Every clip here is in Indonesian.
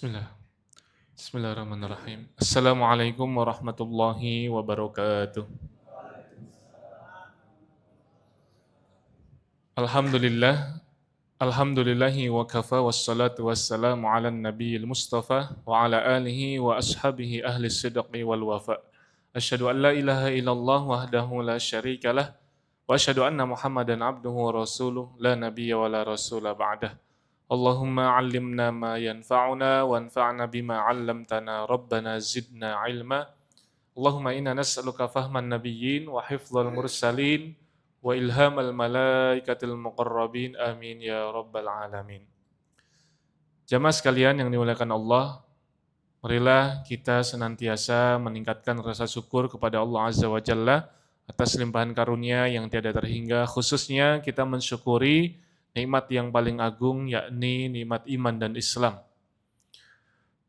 Bismillah. Bismillahirrahmanirrahim. Assalamualaikum warahmatullahi wabarakatuh. Alhamdulillah. Alhamdulillahi wa kafa wassalatu wassalamu ala nabiyil mustafa wa ala alihi wa ashabihi ahli sidqi wal wafa. Asyhadu an la ilaha illallah wahdahu la syarika lah wa asyhadu anna Muhammadan abduhu wa rasuluh la nabiyya wa la rasula ba'dah. Allahumma 'allimna ma yanfa'una wanfa'na bima 'allamtana rabbana zidna 'ilma. Allahumma inna nas'aluka fahman nabiyyin wa hifdzal mursalin wa ilhamal malaikatil muqarrabin amin ya rabbal alamin. Jamaah sekalian yang dimuliakan Allah, marilah kita senantiasa meningkatkan rasa syukur kepada Allah Azza wa Jalla atas limpahan karunia yang tiada terhingga, khususnya kita mensyukuri nikmat yang paling agung, yakni nikmat iman dan Islam.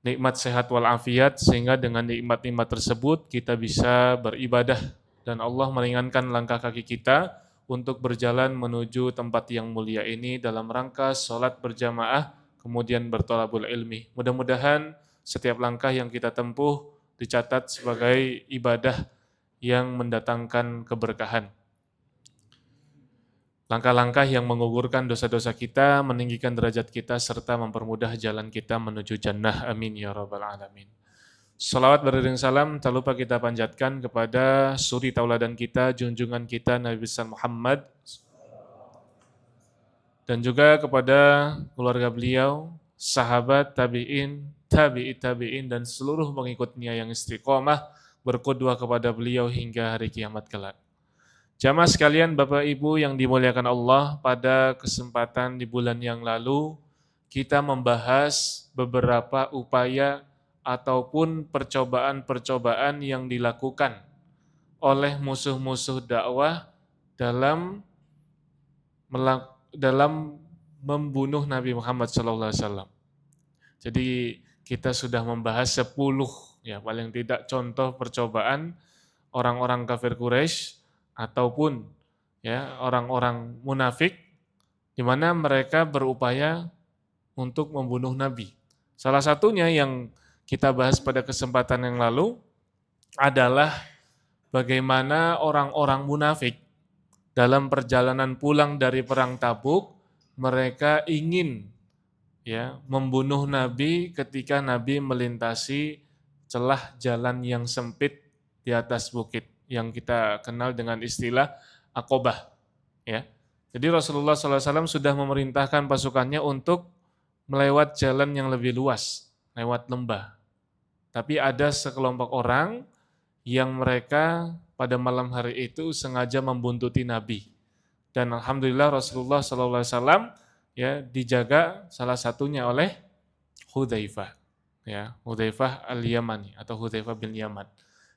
Nikmat sehat walafiat, sehingga dengan nikmat-nikmat tersebut kita bisa beribadah dan Allah meringankan langkah kaki kita untuk berjalan menuju tempat yang mulia ini dalam rangka sholat berjamaah, kemudian bertolabul ilmi. Mudah-mudahan setiap langkah yang kita tempuh dicatat sebagai ibadah yang mendatangkan keberkahan. Langkah-langkah yang menggugurkan dosa-dosa kita, meninggikan derajat kita, serta mempermudah jalan kita menuju jannah. Amin ya rabbal alamin. Salawat beriring salam tak lupa kita panjatkan kepada suri tauladan kita, junjungan kita Nabi besar Muhammad, dan juga kepada keluarga beliau, sahabat, tabi'in, tabi'in, dan seluruh pengikutnya yang istiqomah berqudwah kepada beliau hingga hari kiamat kelak. Jamaah sekalian, Bapak Ibu yang dimuliakan Allah, pada kesempatan di bulan yang lalu kita membahas beberapa upaya ataupun percobaan-percobaan yang dilakukan oleh musuh-musuh dakwah dalam membunuh Nabi Muhammad SAW. Jadi kita sudah membahas 10 ya paling tidak contoh percobaan orang-orang kafir Quraisy ataupun ya orang-orang munafik di mana mereka berupaya untuk membunuh Nabi. Salah satunya yang kita bahas pada kesempatan yang lalu adalah bagaimana orang-orang munafik dalam perjalanan pulang dari perang Tabuk, mereka ingin ya membunuh Nabi ketika Nabi melintasi celah jalan yang sempit di atas bukit yang kita kenal dengan istilah Aqobah. Ya. Jadi Rasulullah SAW sudah memerintahkan pasukannya untuk melewat jalan yang lebih luas, lewat lembah. Tapi ada sekelompok orang yang mereka pada malam hari itu sengaja membuntuti Nabi. Dan alhamdulillah Rasulullah SAW ya dijaga salah satunya oleh Hudzaifah. Ya, Hudzaifah al-Yamani atau Hudzaifah bin Yaman.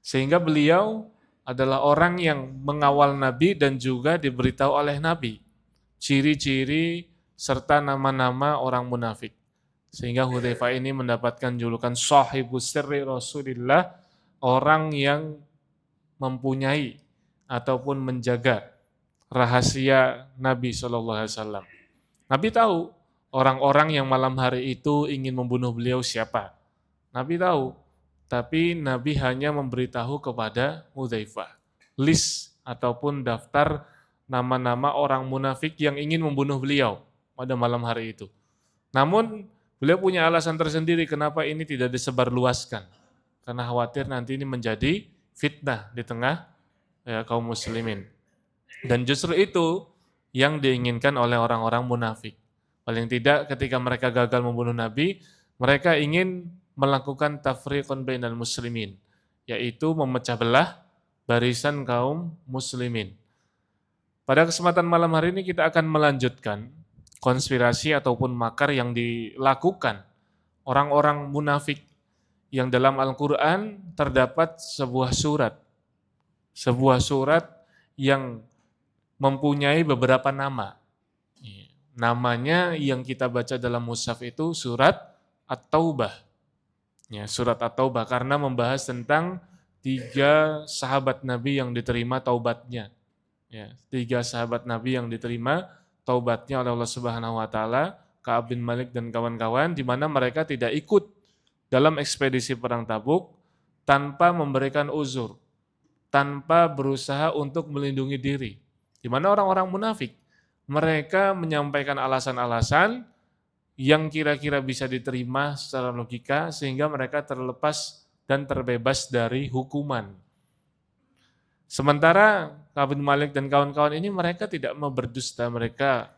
Sehingga beliau adalah orang yang mengawal Nabi dan juga diberitahu oleh Nabi ciri-ciri serta nama-nama orang munafik. Sehingga Hudzaifah ini mendapatkan julukan Shahibus Sirri Rasulillah, orang yang mempunyai ataupun menjaga rahasia Nabi SAW. Nabi tahu orang-orang yang malam hari itu ingin membunuh beliau siapa. Nabi tahu. Tapi Nabi hanya memberitahu kepada Hudzaifah list ataupun daftar nama-nama orang munafik yang ingin membunuh beliau pada malam hari itu. Namun beliau punya alasan tersendiri kenapa ini tidak disebarluaskan. Karena khawatir nanti ini menjadi fitnah di tengah kaum muslimin. Dan justru itu yang diinginkan oleh orang-orang munafik. Paling tidak ketika mereka gagal membunuh Nabi, mereka ingin melakukan tafriqun bainal muslimin, yaitu memecah belah barisan kaum muslimin. Pada kesempatan malam hari ini kita akan melanjutkan konspirasi ataupun makar yang dilakukan orang-orang munafik yang dalam Al-Quran terdapat sebuah surat yang mempunyai beberapa nama. Namanya yang kita baca dalam mushaf itu surat At-Taubah. Ya, surat At-Taubah karena membahas tentang 3 sahabat Nabi yang diterima taubatnya. Ya, 3 sahabat Nabi yang diterima taubatnya oleh Allah Subhanahu wa taala, Ka'ab bin Malik dan kawan-kawan, di mana mereka tidak ikut dalam ekspedisi perang Tabuk tanpa memberikan uzur, tanpa berusaha untuk melindungi diri. Di mana orang-orang munafik, mereka menyampaikan alasan-alasan yang kira-kira bisa diterima secara logika sehingga mereka terlepas dan terbebas dari hukuman. Sementara Ka'ab bin Malik dan kawan-kawan ini mereka tidak mau berdusta, mereka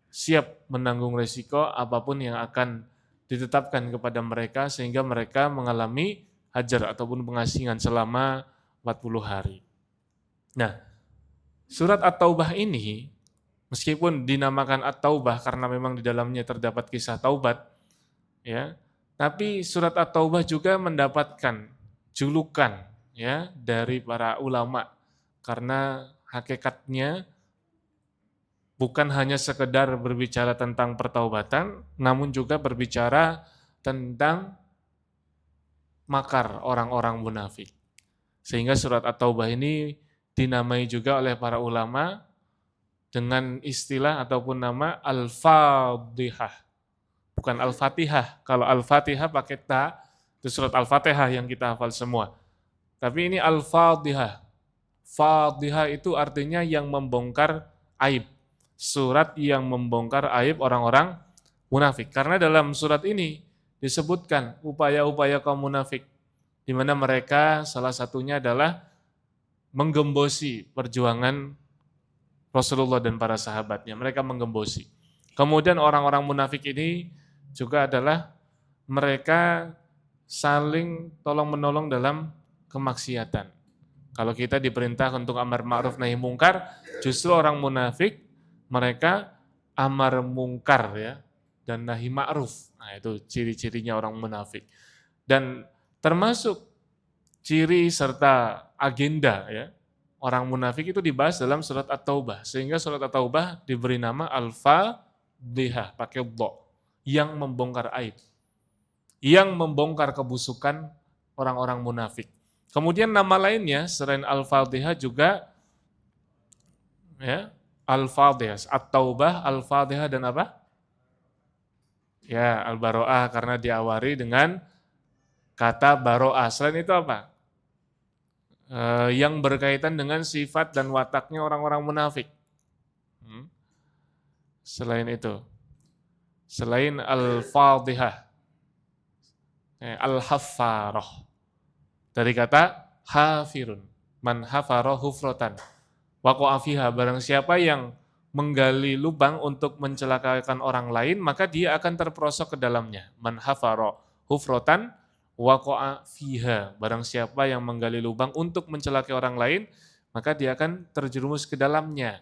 siap menanggung resiko apapun yang akan ditetapkan kepada mereka sehingga mereka mengalami hajar ataupun pengasingan selama 40 hari. Nah, surat At-Taubah ini meskipun dinamakan At-Taubah karena memang di dalamnya terdapat kisah taubat, ya, tapi surat At-Taubah juga mendapatkan julukan ya dari para ulama karena hakikatnya bukan hanya sekedar berbicara tentang pertaubatan, namun juga berbicara tentang makar orang-orang munafik. Sehingga surat At-Taubah ini dinamai juga oleh para ulama dengan istilah ataupun nama Al-Fadhihah. Bukan Al-Fatihah. Kalau Al-Fatihah pakai ta, itu surat Al-Fatihah yang kita hafal semua. Tapi ini Al-Fadhihah. Fadhihah itu artinya yang membongkar aib. Surat yang membongkar aib orang-orang munafik. Karena dalam surat ini disebutkan upaya-upaya kaum munafik, di mana mereka salah satunya adalah menggembosi perjuangan Rasulullah dan para sahabatnya. Mereka menggembosi. Kemudian orang-orang munafik ini juga adalah mereka saling tolong-menolong dalam kemaksiatan. Kalau kita diperintah untuk amar ma'ruf nahi mungkar, justru orang munafik mereka amar mungkar ya dan nahi ma'ruf. Nah, itu ciri-cirinya orang munafik. Dan termasuk ciri serta agenda ya orang munafik itu dibahas dalam surat At-Taubah, sehingga surat At-Taubah diberi nama Al-Fadhihah, pakai dha, yang membongkar aib, yang membongkar kebusukan orang-orang munafik. Kemudian nama lainnya selain Al-Fadhihah juga ya, Al-Fadhihah, At-Taubah, Al-Fadhihah dan apa? Ya, Al-Baro'ah karena diawali dengan kata baro'ah. Selain itu apa? Yang berkaitan dengan sifat dan wataknya orang-orang munafik. Selain itu, selain Al-Fadhihah, Al-Haffarah, dari kata hafirun, man hafara hufrotan, waqa'a fiha, barang siapa yang menggali lubang untuk mencelakakan orang lain, maka dia akan terperosok ke dalamnya. Man hafara hufrotan, waqa'a fiha, barang siapa yang menggali lubang untuk mencelakai orang lain, maka dia akan terjerumus ke dalamnya.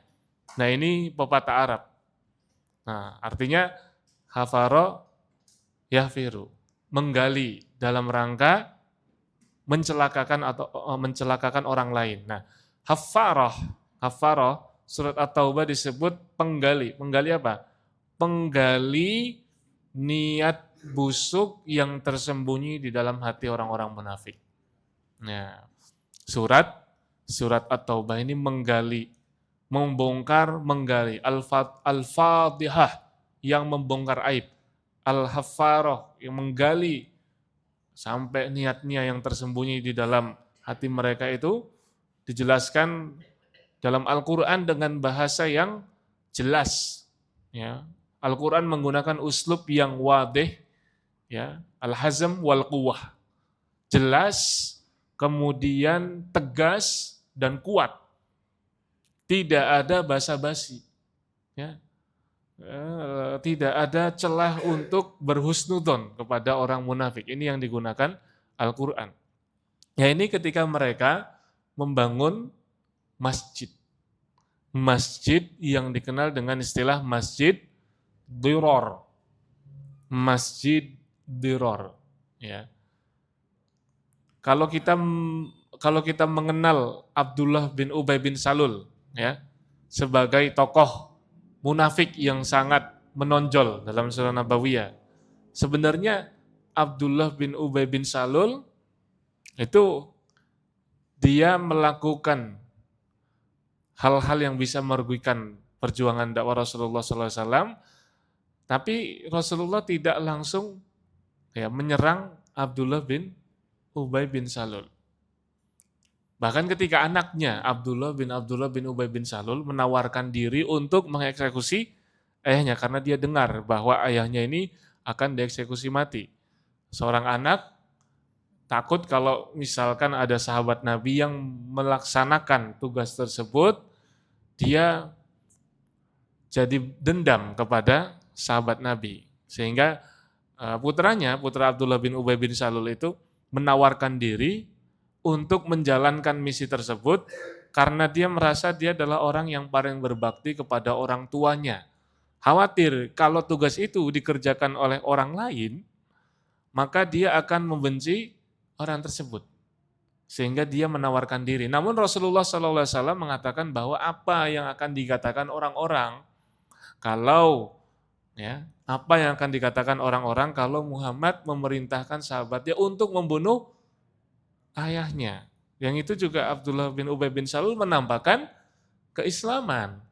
Nah, ini pepatah Arab. Nah, artinya hafara yahfiru, menggali dalam rangka mencelakakan orang lain. Nah, haffarah surat At-Taubah disebut penggali. Penggali apa? Penggali niat busuk yang tersembunyi di dalam hati orang-orang munafik. Nah, surat At-Taubah ini menggali, membongkar, menggali. Al-Fadhihah yang membongkar aib. Al-Haffarah yang menggali sampai niatnya yang tersembunyi di dalam hati mereka itu dijelaskan dalam Al-Quran dengan bahasa yang jelas. Ya. Al-Quran menggunakan uslub yang wadih, ya, al-hazm wal quwwah. Jelas, kemudian tegas dan kuat. Tidak ada basa-basi. Ya. Tidak ada celah untuk berhusnudon kepada orang munafik. Ini yang digunakan Al-Quran. Ya, ini ketika mereka membangun masjid. Masjid yang dikenal dengan istilah Masjid Diror. Masjid Diror. Ya. Kalau kita mengenal Abdullah bin Ubay bin Salul ya, sebagai tokoh munafik yang sangat menonjol dalam surah Nabawiyah. Sebenarnya Abdullah bin Ubay bin Salul itu dia melakukan hal-hal yang bisa merugikan perjuangan dakwah Rasulullah SAW, tapi Rasulullah tidak langsung ya menyerang Abdullah bin Ubay bin Salul. Bahkan ketika anaknya Abdullah bin Ubay bin Salul menawarkan diri untuk mengeksekusi ayahnya karena dia dengar bahwa ayahnya ini akan dieksekusi mati. Seorang anak takut kalau misalkan ada sahabat Nabi yang melaksanakan tugas tersebut, dia jadi dendam kepada sahabat Nabi. Sehingga putra Abdullah bin Ubay bin Salul itu menawarkan diri untuk menjalankan misi tersebut karena dia merasa dia adalah orang yang paling berbakti kepada orang tuanya. Khawatir kalau tugas itu dikerjakan oleh orang lain, maka dia akan membenci orang tersebut. Sehingga dia menawarkan diri. Namun Rasulullah SAW mengatakan bahwa apa yang akan dikatakan orang-orang kalau apa yang akan dikatakan orang-orang kalau Muhammad memerintahkan sahabatnya untuk membunuh ayahnya. Yang itu juga Abdullah bin Ubay bin Salul menampakkan keislaman.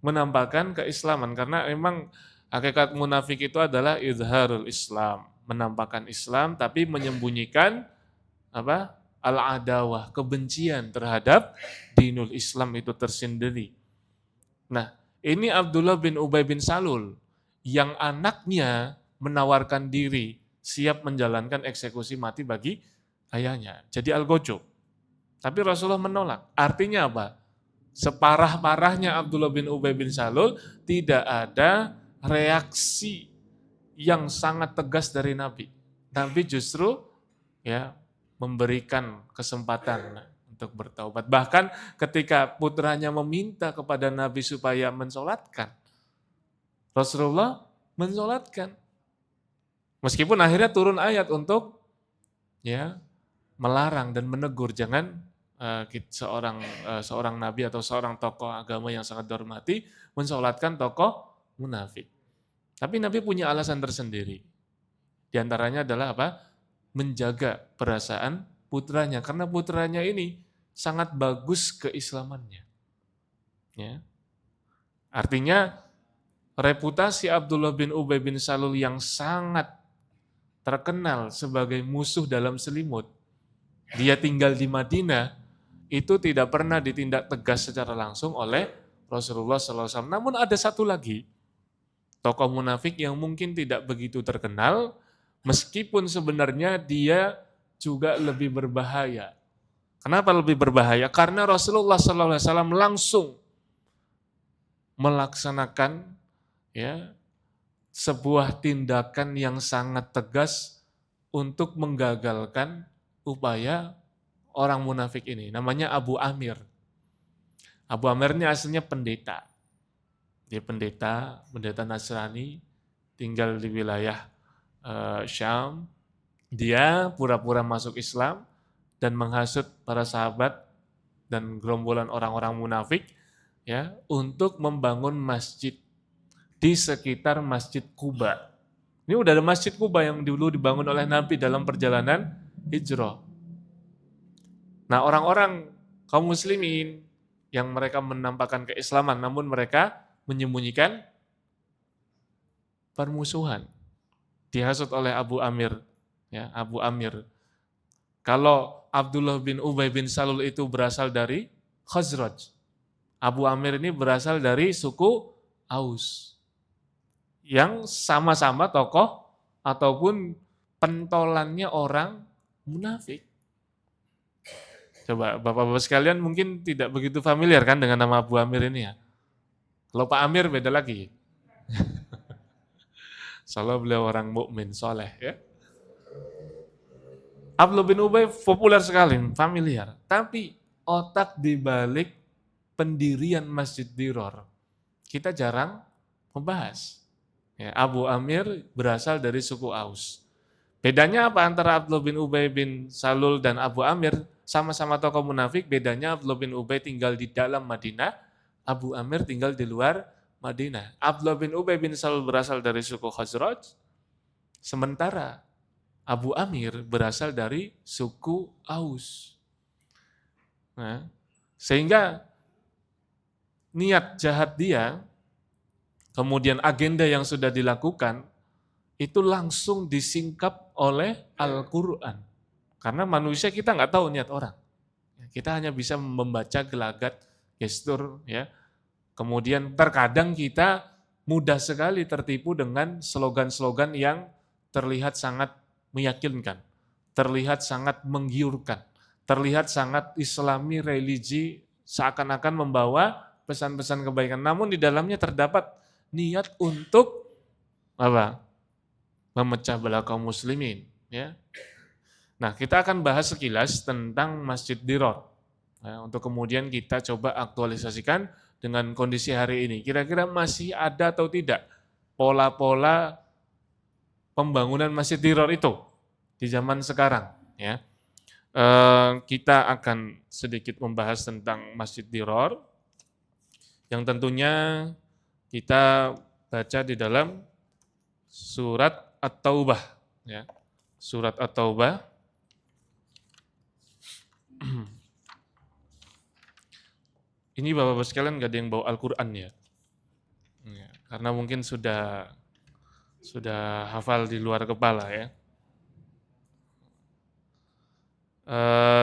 Karena memang hakikat munafik itu adalah izharul Islam, menampakkan Islam tapi menyembunyikan al-adawah, kebencian terhadap dinul Islam itu tersendiri. Nah, ini Abdullah bin Ubay bin Salul yang anaknya menawarkan diri siap menjalankan eksekusi mati bagi ayahnya. Jadi al-gojok. Tapi Rasulullah menolak. Artinya apa? Separah-parahnya Abdullah bin Ubay bin Salul, tidak ada reaksi yang sangat tegas dari Nabi. Nabi justru memberikan kesempatan untuk bertaubat. Bahkan ketika putranya meminta kepada Nabi supaya mensolatkan, Rasulullah mensolatkan. Meskipun akhirnya turun ayat untuk melarang dan menegur, jangan seorang nabi atau seorang tokoh agama yang sangat dihormati mensolatkan tokoh munafik. Tapi Nabi punya alasan tersendiri. Di antaranya adalah apa? Menjaga perasaan putranya, karena putranya ini sangat bagus keislamannya. Artinya reputasi Abdullah bin Ubay bin Salul yang sangat terkenal sebagai musuh dalam selimut, dia tinggal di Madinah, itu tidak pernah ditindak tegas secara langsung oleh Rasulullah SAW. Namun ada satu lagi, tokoh munafik yang mungkin tidak begitu terkenal, meskipun sebenarnya dia juga lebih berbahaya. Kenapa lebih berbahaya? Karena Rasulullah SAW langsung melaksanakan sebuah tindakan yang sangat tegas untuk menggagalkan upaya orang munafik ini. Namanya Abu Amir. Abu Amir ini aslinya pendeta. Dia pendeta Nasrani, tinggal di wilayah Syam. Dia pura-pura masuk Islam dan menghasut para sahabat dan gerombolan orang-orang munafik untuk membangun masjid di sekitar Masjid Quba. Ini udah ada Masjid Quba yang dulu dibangun oleh Nabi dalam perjalanan hijrah. Nah, orang-orang kaum muslimin yang mereka menampakkan keislaman namun mereka menyembunyikan permusuhan. Dihasut oleh Abu Amir, Abu Amir. Kalau Abdullah bin Ubay bin Salul itu berasal dari Khazraj, Abu Amir ini berasal dari suku Aus, yang sama-sama tokoh ataupun pentolannya orang munafik. Coba Bapak-Bapak sekalian mungkin tidak begitu familiar kan dengan nama Abu Amir ini ya. Kalau Pak Amir beda lagi. Soalnya beliau orang mukmin soleh ya. Abdullah bin Ubay populer sekali, familiar. Tapi otak dibalik pendirian Masjid Diror kita jarang membahas. Abu Amir berasal dari suku Aus. Bedanya apa antara Abdullah bin Ubay bin Salul dan Abu Amir? Sama-sama tokoh munafik, bedanya Abdullah bin Ubay tinggal di dalam Madinah, Abu Amir tinggal di luar Madinah. Abdullah bin Ubay bin Salul berasal dari suku Khazraj, sementara Abu Amir berasal dari suku Aus. Nah, sehingga niat jahat dia, kemudian agenda yang sudah dilakukan, itu langsung disingkap oleh Al-Quran. Karena manusia kita nggak tahu niat orang. Kita hanya bisa membaca gelagat, gestur, ya. Kemudian terkadang kita mudah sekali tertipu dengan slogan-slogan yang terlihat sangat meyakinkan, terlihat sangat menggiurkan, terlihat sangat islami, religi, seakan-akan membawa pesan-pesan kebaikan. Namun di dalamnya terdapat niat untuk apa? Memecah belah kaum muslimin, ya. Nah, kita akan bahas sekilas tentang Masjid Diror. Nah, untuk kemudian kita coba aktualisasikan dengan kondisi hari ini. Kira-kira masih ada atau tidak pola-pola pembangunan Masjid Diror itu di zaman sekarang, ya. Kita akan sedikit membahas tentang Masjid Diror yang tentunya kita baca di dalam surat At-Taubah, ya. Surat At-Taubah. Ini Bapak-Bapak sekalian nggak ada yang bawa Al-Quran ya? Ya, karena mungkin sudah hafal di luar kepala ya.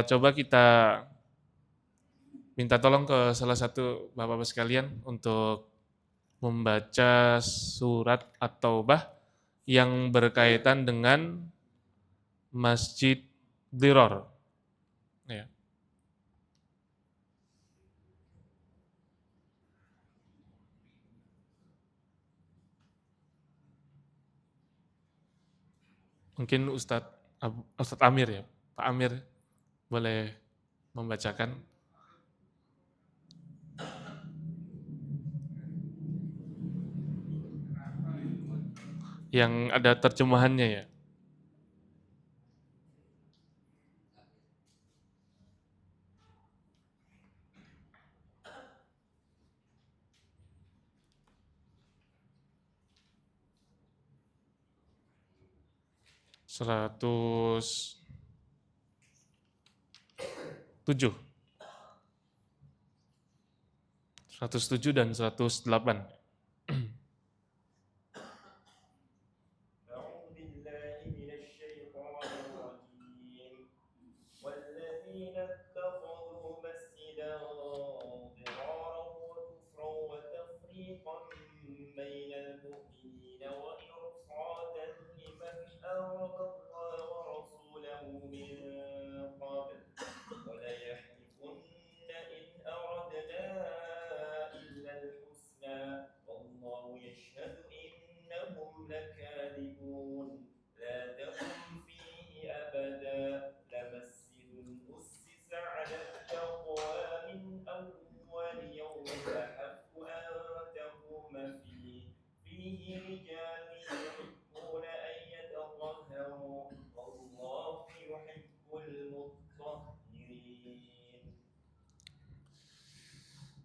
Coba kita minta tolong ke salah satu Bapak-Bapak sekalian untuk membaca surat At-Taubah yang berkaitan dengan Masjid Diror. Ya. Mungkin Ustadz Amir ya, Pak Amir boleh membacakan. Yang ada terjemahannya ya. Seratus 107 dan 108.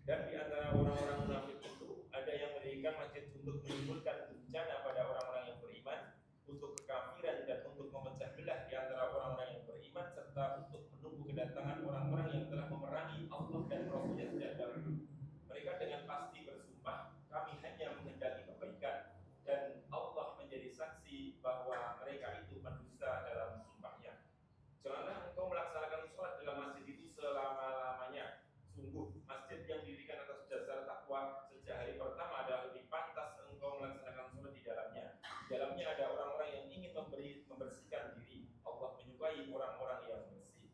Dan di antara orang-orang munafik itu ada yang mendirikan masjid untuk menimbulkan bencana pada orang-orang yang beriman, untuk kekafiran dan untuk memecah belah di antara orang-orang yang beriman, serta untuk menunggu kedatangan orang-orang yang telah memerangi Allah dan Rasulnya sejak dahulu. Mereka dengan pasti bersumpah, kami hanya menghendaki kebaikan, dan Allah menjadi saksi bahwa mereka itu mendusta dalam sumpahnya. Janganlah engkau melaksanakan sholat dalam masjid itu selama-lamanya. Sungguh, masjid yang didirikan atas dasar takwa sejak hari pertama adalah lebih pantas engkau melaksanakan sholat di dalamnya. Di dalamnya ada orang-orang yang ingin membersihkan diri. Allah menyukai orang-orang yang bersih.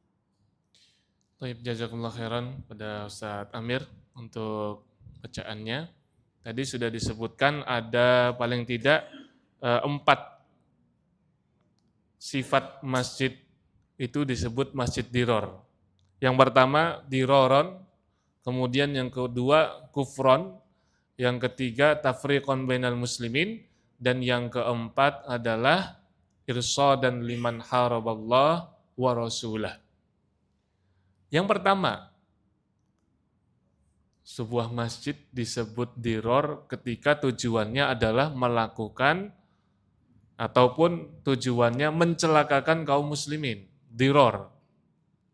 Baik, jazakumullah khairan pada Ustadz Amir untuk bacaannya. Tadi sudah disebutkan ada paling tidak 4 sifat masjid itu disebut Masjid Diror. Yang pertama diroron, kemudian yang kedua kufron, yang ketiga tafriqon bainal muslimin, dan yang keempat adalah irsadan liman haraballah wa rasulah. Yang pertama, sebuah masjid disebut diror ketika tujuannya adalah melakukan ataupun tujuannya mencelakakan kaum muslimin. Diror.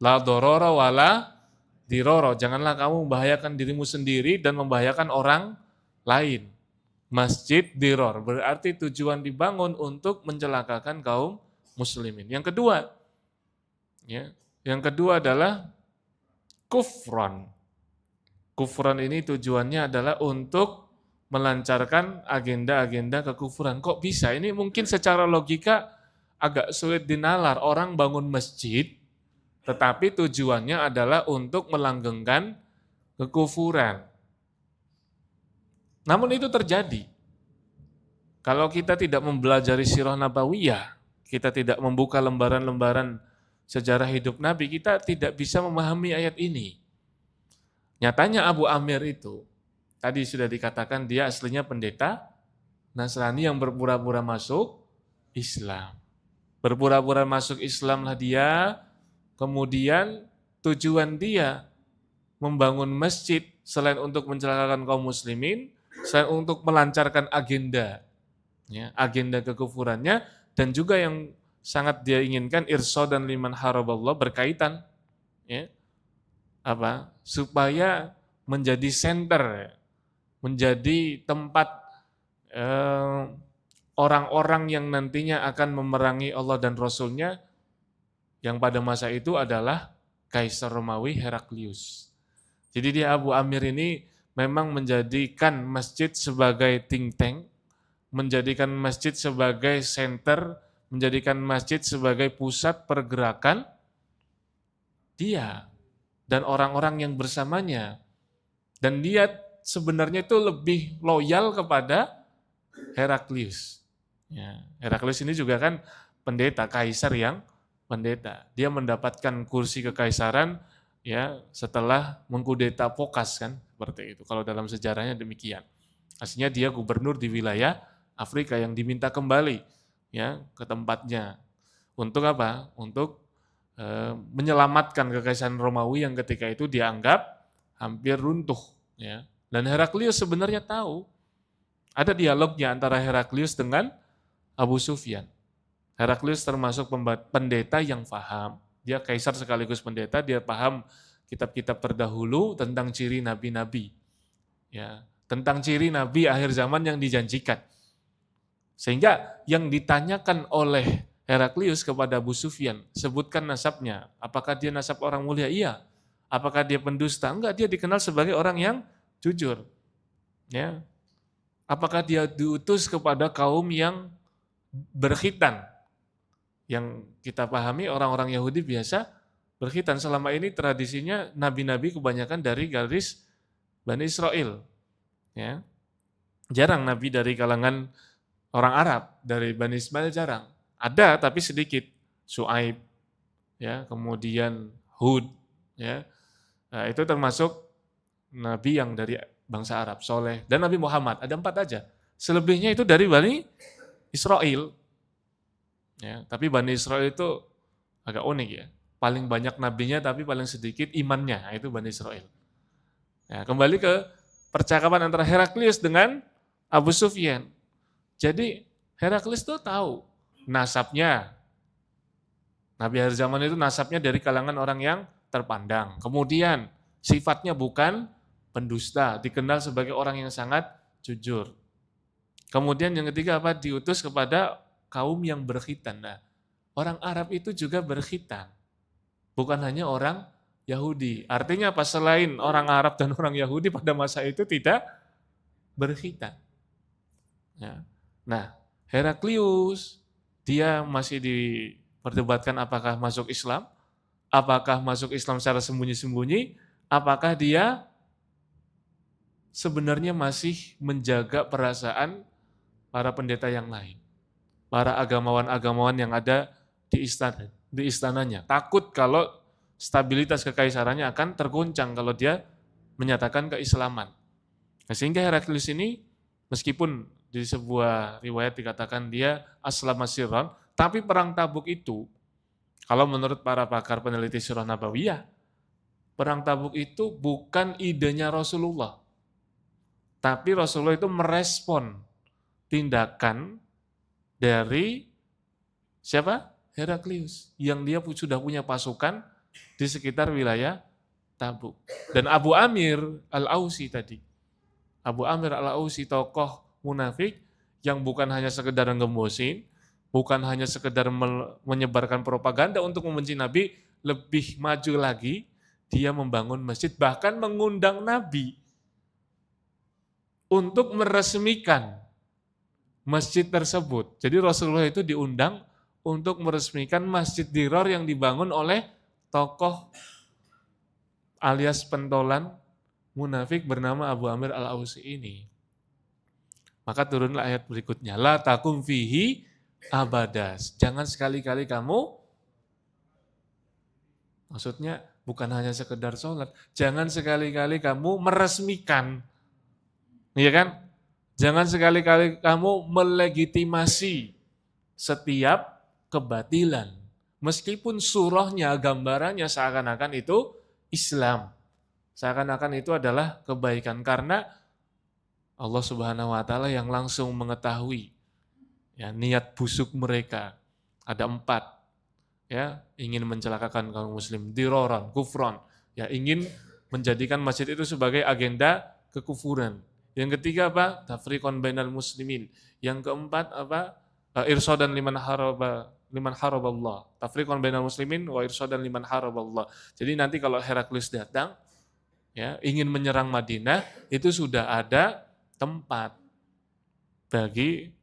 La dororo wala diroro. Janganlah kamu membahayakan dirimu sendiri dan membahayakan orang lain. Masjid diror berarti tujuan dibangun untuk mencelakakan kaum muslimin. Yang kedua, ya, yang kedua adalah kufron. Kufron ini tujuannya adalah untuk melancarkan agenda-agenda kekufuran. Kok bisa? Ini mungkin secara logika agak sulit dinalar. Orang bangun masjid, tetapi tujuannya adalah untuk melanggengkan kekufuran. Namun itu terjadi. Kalau kita tidak mempelajari sirah nabawiyah, kita tidak membuka lembaran-lembaran sejarah hidup Nabi, kita tidak bisa memahami ayat ini. Nyatanya Abu Amir itu, tadi sudah dikatakan dia aslinya pendeta Nasrani yang berpura-pura masuk Islam. Berpura-pura masuk Islamlah dia, kemudian tujuan dia membangun masjid selain untuk mencelakakan kaum muslimin, selain untuk melancarkan agenda, ya, agenda kekufurannya, dan juga yang sangat dia inginkan irsadan liman haraballah, berkaitan, ya, supaya menjadi center, menjadi tempat orang-orang yang nantinya akan memerangi Allah dan Rasulnya, yang pada masa itu adalah Kaisar Romawi Heraklius. Jadi dia Abu Amir ini memang menjadikan masjid sebagai think tank, menjadikan masjid sebagai center, menjadikan masjid sebagai pusat pergerakan dia dan orang-orang yang bersamanya. Dan dia sebenarnya itu lebih loyal kepada Heraklius. Ya, Heraklius ini juga kan pendeta, kaisar yang pendeta. Dia mendapatkan kursi kekaisaran ya setelah mengkudeta Phokas kan, seperti itu. Kalau dalam sejarahnya demikian. Aslinya dia gubernur di wilayah Afrika yang diminta kembali ya ke tempatnya. Untuk apa? Untuk menyelamatkan kekaisaran Romawi yang ketika itu dianggap hampir runtuh ya. Dan Heraklius sebenarnya tahu. Ada dialognya antara Heraklius dengan Abu Sufyan. Heraklius termasuk pendeta yang paham. Dia kaisar sekaligus pendeta, dia paham kitab-kitab terdahulu tentang ciri nabi-nabi. Ya, tentang ciri nabi akhir zaman yang dijanjikan. Sehingga yang ditanyakan oleh Heraklius kepada Abu Sufyan, sebutkan nasabnya. Apakah dia nasab orang mulia? Iya. Apakah dia pendusta? Enggak, dia dikenal sebagai orang yang jujur. Ya. Apakah dia diutus kepada kaum yang berkhitan? Yang kita pahami orang-orang Yahudi biasa berkhitan. Selama ini tradisinya nabi-nabi kebanyakan dari garis Bani Israel. Ya. Jarang nabi dari kalangan orang Arab, dari Bani Ismail jarang. Ada tapi sedikit. Syuaib, ya, kemudian Hud, ya. Nah, itu termasuk nabi yang dari bangsa Arab, Soleh, dan Nabi Muhammad, ada 4 aja. Selebihnya itu dari Bani Israel. Ya, tapi Bani Israel itu agak unik ya. Paling banyak nabinya tapi paling sedikit imannya, itu Bani Israel. Ya, kembali ke percakapan antara Heraklius dengan Abu Sufyan. Jadi Heraklius tuh tahu nasabnya. Nabi akhir zaman itu nasabnya dari kalangan orang yang terpandang. Kemudian sifatnya bukan pendusta, dikenal sebagai orang yang sangat jujur. Kemudian yang ketiga apa? Diutus kepada kaum yang berkhitan. Nah, orang Arab itu juga berkhitan. Bukan hanya orang Yahudi. Artinya apa? Selain orang Arab dan orang Yahudi pada masa itu tidak berkhitan. Ya. Nah, Heraklius, dia masih diperdebatkan apakah masuk Islam, apakah masuk Islam secara sembunyi-sembunyi, apakah dia sebenarnya masih menjaga perasaan para pendeta yang lain, para agamawan-agamawan yang ada di istananya. Takut kalau stabilitas kekaisarannya akan tergoncang kalau dia menyatakan keislaman. Nah, sehingga Heraklius ini meskipun di sebuah riwayat dikatakan dia aslama sirran, tapi perang Tabuk itu, kalau menurut para pakar peneliti sirah nabawiyah, perang Tabuk itu bukan idenya Rasulullah. Tapi Rasulullah itu merespon tindakan dari siapa? Heraklius, yang dia sudah punya pasukan di sekitar wilayah Tabuk. Dan Abu Amir Al-Ausi tadi, Abu Amir Al-Ausi tokoh munafik yang bukan hanya sekedar ngembosin, bukan hanya sekedar menyebarkan propaganda untuk membenci Nabi, lebih maju lagi, dia membangun masjid, bahkan mengundang Nabi untuk meresmikan masjid tersebut. Jadi Rasulullah itu diundang untuk meresmikan Masjid Dirar yang dibangun oleh tokoh alias pentolan munafik bernama Abu Amir Al-Ausi ini. Maka turunlah ayat berikutnya, la takum fihi abadas. Jangan sekali-kali kamu, maksudnya bukan hanya sekedar sholat, jangan sekali-kali kamu meresmikan, iya kan? Jangan sekali-kali kamu melegitimasi setiap kebatilan. Meskipun surahnya, gambarannya seakan-akan itu Islam. Seakan-akan itu adalah kebaikan. Karena Allah Subhanahu wa Ta'ala yang langsung mengetahui ya, niat busuk mereka. Ada 4, ya, ingin mencelakakan kaum muslim, diroran, kufron, ya, ingin menjadikan masjid itu sebagai agenda kekufuran. Yang ketiga apa? Tafriqon bainal muslimin. Yang keempat apa? Irsadan liman haraballah. Tafriqon bainal muslimin wa irsadan liman haraballah. Jadi nanti kalau Heraklius datang, ya, ingin menyerang Madinah, itu sudah ada tempat bagi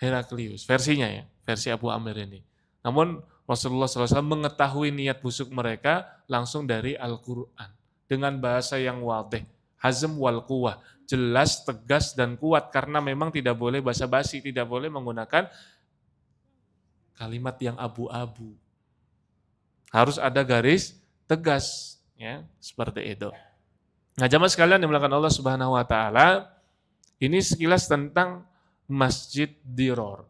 Heraklius, versinya ya, versi Abu Amir ini. Namun Rasulullah SAW mengetahui niat busuk mereka langsung dari Al-Quran. Dengan bahasa yang wadih, hazm wal quwah, jelas, tegas, dan kuat. Karena memang tidak boleh basa-basi, tidak boleh menggunakan kalimat yang abu-abu. Harus ada garis tegas, ya, seperti itu. Nah, jamaah sekalian dimuliakan Allah Subhanahu wa Ta'ala, ini sekilas tentang Masjid Dirar.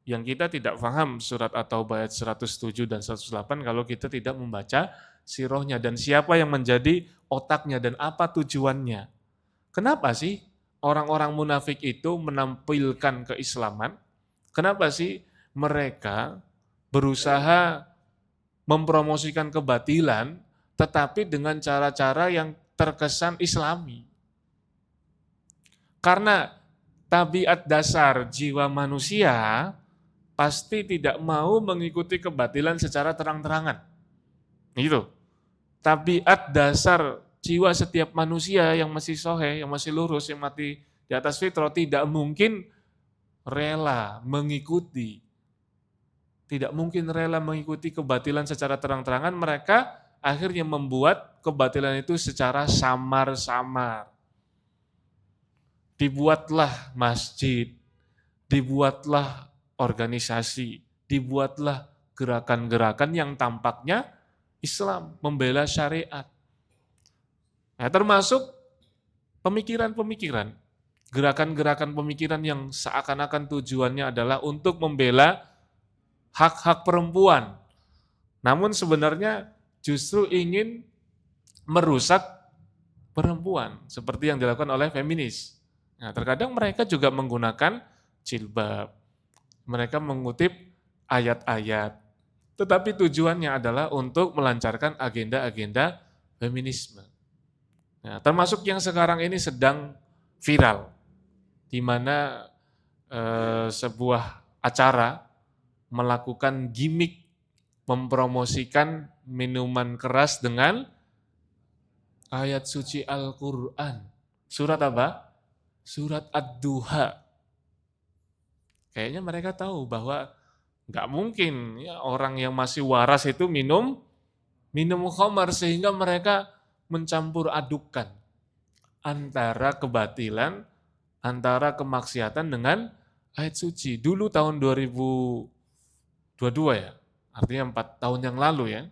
Yang kita tidak paham surat At-Taubah ayat 107 dan 108 kalau kita tidak membaca sirahnya dan siapa yang menjadi otaknya dan apa tujuannya. Kenapa sih orang-orang munafik itu menampilkan keislaman? Kenapa sih mereka berusaha mempromosikan kebatilan tetapi dengan cara-cara yang terkesan islami? Karena tabiat dasar jiwa manusia pasti tidak mau mengikuti kebatilan secara terang-terangan. Gitu. Tabiat dasar jiwa setiap manusia yang masih soheh, yang masih lurus, yang mati di atas fitrah tidak mungkin rela mengikuti. Tidak mungkin rela mengikuti kebatilan secara terang-terangan, mereka akhirnya membuat kebatilan itu secara samar-samar. Dibuatlah masjid, dibuatlah organisasi, dibuatlah gerakan-gerakan yang tampaknya Islam, membela syariat. Nah, termasuk pemikiran-pemikiran, gerakan-gerakan pemikiran yang seakan-akan tujuannya adalah untuk membela hak-hak perempuan. Namun sebenarnya justru ingin merusak perempuan, seperti yang dilakukan oleh feminis. Nah, terkadang mereka juga menggunakan jilbab, mereka mengutip ayat-ayat, tetapi tujuannya adalah untuk melancarkan agenda-agenda feminisme. Nah, termasuk yang sekarang ini sedang viral, di mana sebuah acara melakukan gimmick mempromosikan minuman keras dengan ayat suci Al-Quran. Surat apa? Surat Ad-Duha. Kayaknya mereka tahu bahwa nggak mungkin ya, orang yang masih waras itu minum khamar, sehingga mereka mencampur adukan antara kebatilan, antara kemaksiatan dengan ayat suci. Dulu tahun 2022 ya, artinya 4 tahun yang lalu ya,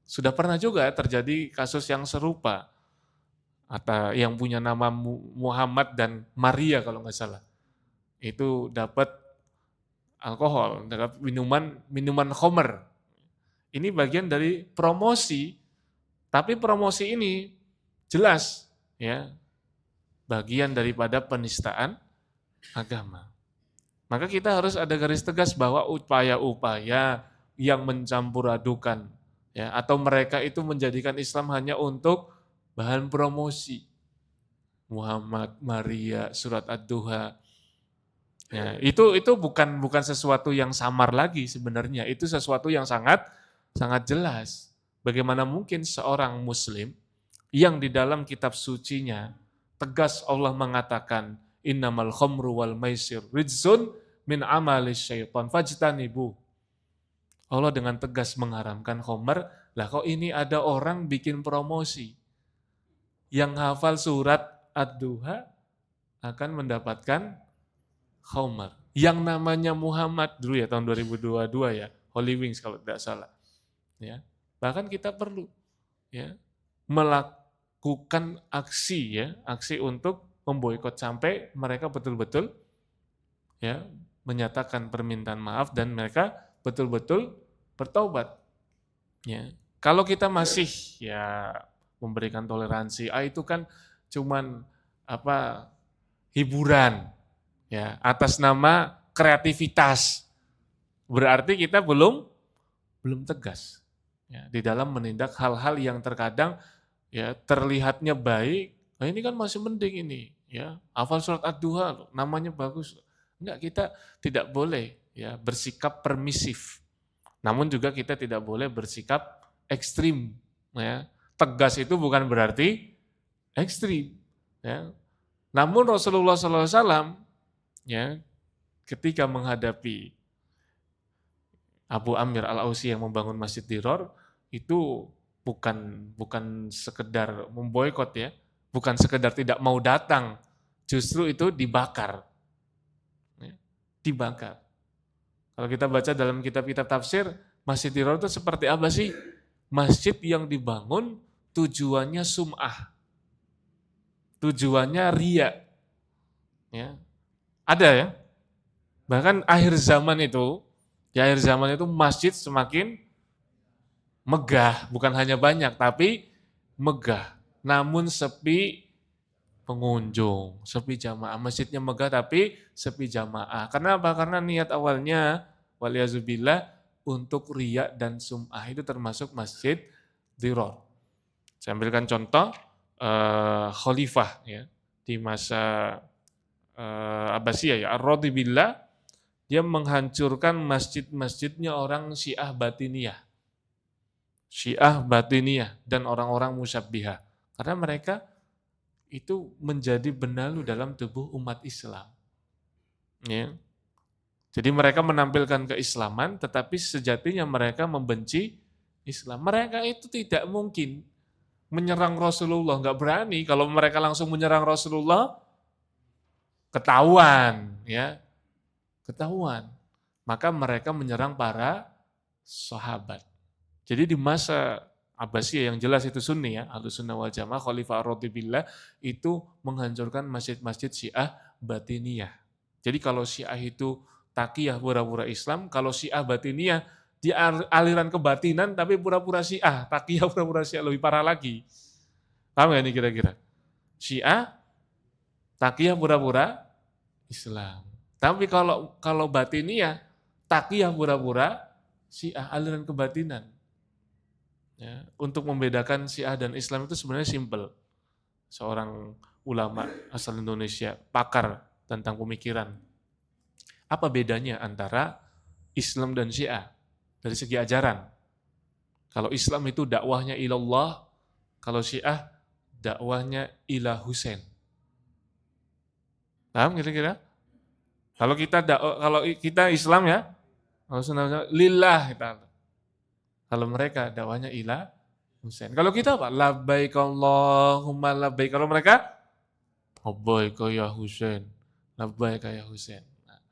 sudah pernah juga terjadi kasus yang serupa. Atau yang punya nama Muhammad dan Maria kalau nggak salah. Itu dapat alkohol, dapat minuman khamar. Ini bagian dari promosi, tapi promosi ini jelas ya bagian daripada penistaan agama. Maka kita harus ada garis tegas bahwa upaya-upaya yang mencampur adukan ya atau mereka itu menjadikan Islam hanya untuk bahan promosi. Muhammad, Maria, surat Ad-Duha. Ya, itu bukan sesuatu yang samar lagi sebenarnya, itu sesuatu yang sangat sangat jelas. Bagaimana mungkin seorang muslim yang di dalam kitab sucinya tegas Allah mengatakan innamal khamru wal maisir rijzun min amali syaitan fajtanibu. Allah dengan tegas mengharamkan khamr, lah kok ini ada orang bikin promosi. Yang hafal surat Ad-Duha akan mendapatkan khamr. Yang namanya Muhammad dulu ya tahun 2022 ya, Holy Wings kalau tidak salah. Ya. Bahkan kita perlu ya melakukan aksi untuk memboikot sampai mereka betul-betul ya menyatakan permintaan maaf dan mereka betul-betul bertaubat. Ya. Kalau kita masih ya memberikan toleransi, itu kan cuman apa hiburan ya atas nama kreativitas. Berarti kita belum tegas ya di dalam menindak hal-hal yang terkadang ya terlihatnya baik. Nah, ini kan masih mending ini ya. Hafal surat Ad-Duha namanya bagus. Enggak, kita tidak boleh ya bersikap permisif. Namun juga kita tidak boleh bersikap ekstrim ya. Tegas itu bukan berarti ekstrim ya. Namun Rasulullah SAW ya ketika menghadapi Abu Amir Al-Ausi yang membangun Masjid Diror itu bukan sekedar memboikot ya, bukan sekedar tidak mau datang, justru itu dibakar. Ya, dibakar. Kalau kita baca dalam kitab-kitab tafsir, Masjid Diror itu seperti apa sih? Masjid yang dibangun tujuannya sum'ah. Tujuannya riya. Ya. Ada ya. Bahkan akhir zaman itu masjid semakin megah, bukan hanya banyak, tapi megah. Namun sepi pengunjung, sepi jamaah. Masjidnya megah tapi sepi jamaah. Kenapa? Karena niat awalnya, waliyazubillah, untuk riya dan sum'ah. Itu termasuk Masjid Diror. Saya ambilkan contoh, khalifah ya, di masa Abbasiyah ya, Ar-Radhibillah, dia menghancurkan masjid-masjidnya orang Syiah Batiniyah. Syiah Batiniyah dan orang-orang musyabbihah. Karena mereka itu menjadi benalu dalam tubuh umat Islam. Ya. Jadi mereka menampilkan keislaman, tetapi sejatinya mereka membenci Islam. Mereka itu tidak mungkin menyerang Rasulullah, nggak berani. Kalau mereka langsung menyerang Rasulullah, ketahuan, ya, ketahuan. Maka mereka menyerang para sahabat. Jadi di masa Abbasiyah yang jelas itu Sunni ya, Ahlussunnah wal Jamaah, Khalifah Ar-Radhibillah itu menghancurkan masjid-masjid Syiah Batiniyah. Jadi kalau Syiah itu taqiyah pura-pura Islam, kalau Syiah Batiniyah di aliran kebatinan tapi pura-pura Syiah, taqiyah pura-pura Syiah, lebih parah lagi. Paham nggak ini kira-kira? Syiah taqiyah pura-pura Islam. Tapi kalau Batiniyah taqiyah pura-pura Syiah, aliran kebatinan. Ya, untuk membedakan Syiah dan Islam itu sebenarnya simpel. Seorang ulama asal Indonesia, pakar tentang pemikiran. Apa bedanya antara Islam dan Syiah dari segi ajaran? Kalau Islam itu dakwahnya ilallah, kalau Syiah dakwahnya ila Husain. Paham kira-kira? Kalau kita Islam ya, kalau lillah kita. Kalau mereka dakwahnya ila Husain. Kalau kita apa? Labbaik Allahumma labbaik. Kalau mereka labbaik ya Husain. Labbaik ya Husain. Nah,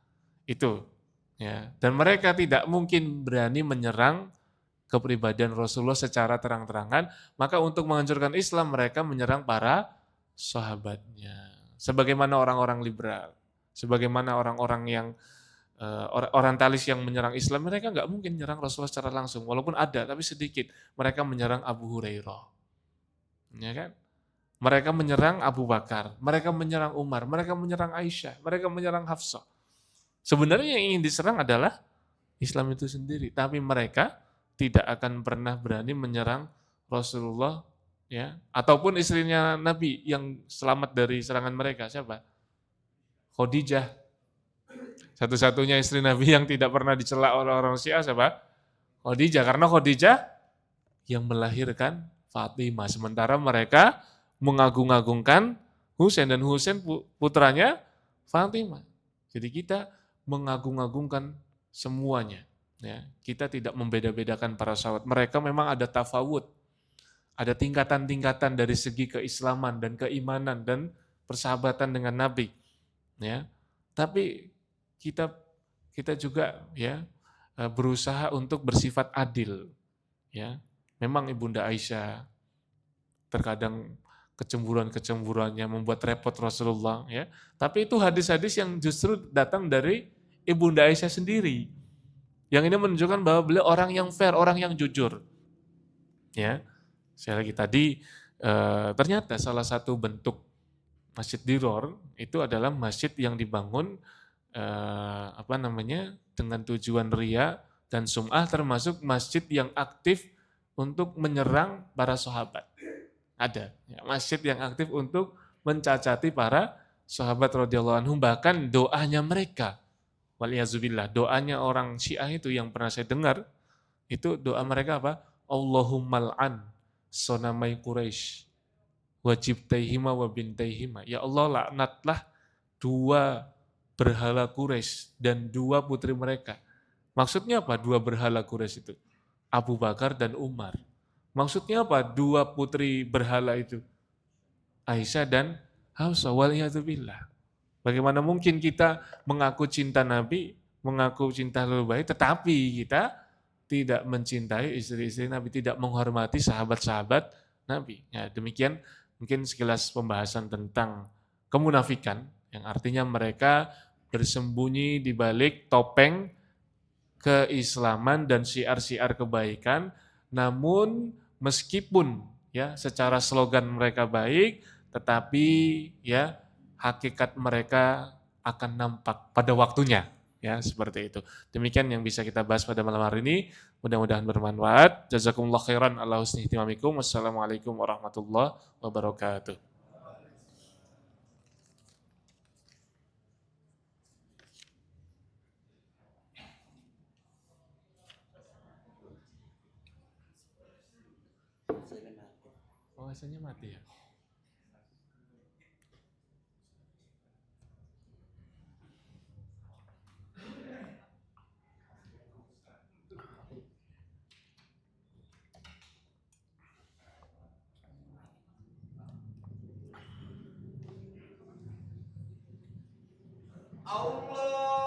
itu ya. Dan mereka tidak mungkin berani menyerang kepribadian Rasulullah secara terang-terangan, maka untuk menghancurkan Islam mereka menyerang para sahabatnya. Sebagaimana orang-orang liberal, sebagaimana orang-orang yang orientalis yang menyerang Islam, mereka nggak mungkin menyerang Rasulullah secara langsung, walaupun ada, tapi sedikit. Mereka menyerang Abu Hurairah, ya kan? Mereka menyerang Abu Bakar, mereka menyerang Umar, mereka menyerang Aisyah, mereka menyerang Hafsah. Sebenarnya yang ingin diserang adalah Islam itu sendiri, tapi mereka tidak akan pernah berani menyerang Rasulullah, ya, ataupun istrinya Nabi yang selamat dari serangan mereka. Siapa? Khadijah. Satu-satunya istri Nabi yang tidak pernah dicela oleh orang Syiah siapa? Khadijah, karena Khadijah yang melahirkan Fatimah. Sementara mereka mengagung-agungkan Husain dan Husain putranya Fatimah. Jadi kita mengagung-agungkan semuanya. Ya, kita tidak membeda-bedakan para sahabat. Mereka memang ada tafawud, ada tingkatan-tingkatan dari segi keislaman dan keimanan dan persahabatan dengan Nabi. Ya, tapi kita kita juga ya berusaha untuk bersifat adil. Ya, memang Ibunda Aisyah terkadang kecemburuan-kecemburuannya membuat repot Rasulullah, ya. Tapi itu hadis-hadis yang justru datang dari Ibunda Aisyah sendiri. Yang ini menunjukkan bahwa beliau orang yang fair, orang yang jujur. Ya, saya lagi tadi ternyata salah satu bentuk Masjid Diror itu adalah masjid yang dibangun dengan tujuan ria dan sum'ah, termasuk masjid yang aktif untuk menyerang para sahabat. Ada ya, masjid yang aktif untuk mencacati para sahabat radhiyallahu anhum, bahkan doanya mereka, waliyazubillah, doanya orang Syiah itu yang pernah saya dengar, itu doa mereka apa? Allahumma al'an sonamai Quraisy wajibtaihima wa bintaihima. Ya Allah, laknatlah dua berhala Quraisy dan dua putri mereka. Maksudnya apa dua berhala Quraisy itu? Abu Bakar dan Umar. Maksudnya apa dua putri berhala itu? Aisyah dan Hafsah, waliyadzubillah. Bagaimana mungkin kita mengaku cinta Nabi, mengaku cinta Ahlul Bait, tetapi kita tidak mencintai istri-istri Nabi, tidak menghormati sahabat-sahabat Nabi. Ya, demikian mungkin sekilas pembahasan tentang kemunafikan, yang artinya mereka bersembunyi di balik topeng keislaman dan syiar-syiar kebaikan, namun meskipun ya secara slogan mereka baik, tetapi ya hakikat mereka akan nampak pada waktunya, ya seperti itu. Demikian yang bisa kita bahas pada malam hari ini. Mudah-mudahan bermanfaat. Jazakumullah khairan ala husni ihtimamikum. Wassalamualaikum warahmatullahi wabarakatuh. Oh, hasilnya mati ya? Allah